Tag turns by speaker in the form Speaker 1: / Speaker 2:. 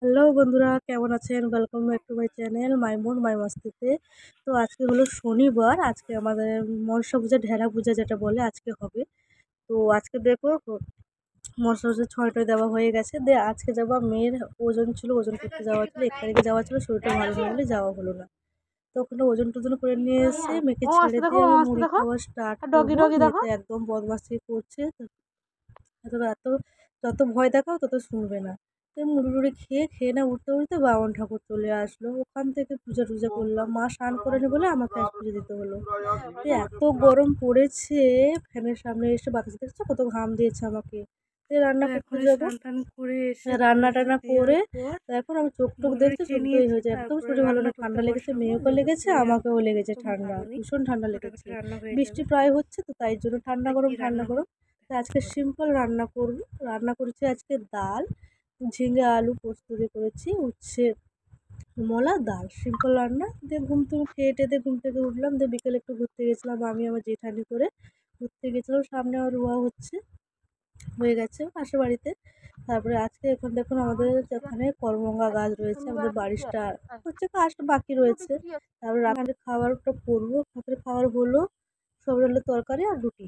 Speaker 1: Hello বন্ধুরা, কেমন আছেন? Welcome back to my channel my mood my মস্তিতে। তো আজকে হলো শনিবার। আজকে আমাদের মনসা পূজা, ঢেরা পূজা যেটা বলে আজকে হবে। তো আজকে দেখো মনসা পূজার ছয়টায় দেওয়া হয়ে গেছে। আজকে যাবো, মেয়ের ওজন ছিল, ওজন করতে যাওয়া ছিল, 1 তারিখে যাওয়া ছিল, শরীরটা ভালো নেই বলে যাওয়া হলো না। তো ওখানে ওজন টোজন করে নিয়ে এসে মেয়েকে
Speaker 2: ও
Speaker 1: ছেড়ে
Speaker 2: আসতে দেখো,
Speaker 1: দিয়ে
Speaker 2: ও
Speaker 1: আমি
Speaker 2: আসতে
Speaker 1: মুড়ি
Speaker 2: দেখো।
Speaker 1: খাওয়া স্টার্ট
Speaker 2: আর ডগি
Speaker 1: করবো।
Speaker 2: ডগি
Speaker 1: মেয়ে
Speaker 2: দেখো।
Speaker 1: তো একদম বদমাশি করছে। এত এত যত ভয় দেখাও তত শুনবে না। তো মুড়ি টুড়ি খেয়ে না উঠতে বামন ঠাকুর চলে আসলো। ওখান থেকে পূজা টুজা করলাম। মা স্নান করেনি বলে আমাকে আজ পুজো দিতে হলো। তো এত গরম পড়েছে, ফ্যানের সামনে এসে বাতাস দেখছো কত ঘাম দিয়েছে আমাকে। রান্না করতে যাবো,
Speaker 2: স্নান টান করে এসে
Speaker 1: রান্না
Speaker 2: পুজো
Speaker 1: টান্না
Speaker 2: দেওয়ার
Speaker 1: করে
Speaker 2: পর
Speaker 1: এখন আমি চোখ টোক
Speaker 2: মুড়ি
Speaker 1: দেখছি,
Speaker 2: খেয়ে
Speaker 1: চোখ দই
Speaker 2: নিয়েছি,
Speaker 1: হয়ে যায়, একদম
Speaker 2: তারপরে
Speaker 1: শরীর ভালো
Speaker 2: রান্না
Speaker 1: না,
Speaker 2: করতে
Speaker 1: ঠান্ডা লেগেছে,
Speaker 2: বসাবো।
Speaker 1: মেয়েকেও
Speaker 2: মেয়ের
Speaker 1: লেগেছে,
Speaker 2: শরীর
Speaker 1: আমাকেও লেগেছে
Speaker 2: একদম
Speaker 1: ঠান্ডা,
Speaker 2: ভালো নেই,
Speaker 1: ভীষণ ঠান্ডা লেগেছে।
Speaker 2: ফটাফট রান্না হয়ে
Speaker 1: বৃষ্টি
Speaker 2: যাবে।
Speaker 1: প্রায় হচ্ছে তো তাই জন্য ঠান্ডা
Speaker 2: তা
Speaker 1: গরম
Speaker 2: কি
Speaker 1: ঠান্ডা
Speaker 2: রান্না
Speaker 1: গরম। তো আজকে সিম্পল রান্না করব। রান্না করেছি আজকে ডাল, ঝিঙে আলু পোস্ত দিয়ে করেছি, উচ্ছে মলা, ডাল, সিম্পল রান্না দিয়ে খেয়ে টেয়ে ঘুম থেকে উঠলাম। দিয়ে বিকেলে একটু ঘুরতে গেছিলাম, আমি আমার জেঠানি করে ঘুরতে গেছিলাম। সামনে আমার রোয়া হয়ে গেছে পাশের বাড়িতে। তারপরে আজকে এখন দেখুন আমাদের এখানে করমঙ্গা গাছ রয়েছে, আমাদের বারিশটা হচ্ছে, কাজটা বাকি রয়েছে। তারপরে রাতের খাবারটা করবো। রাতের খাবার হলো সব, হলো তরকারি আর রুটি।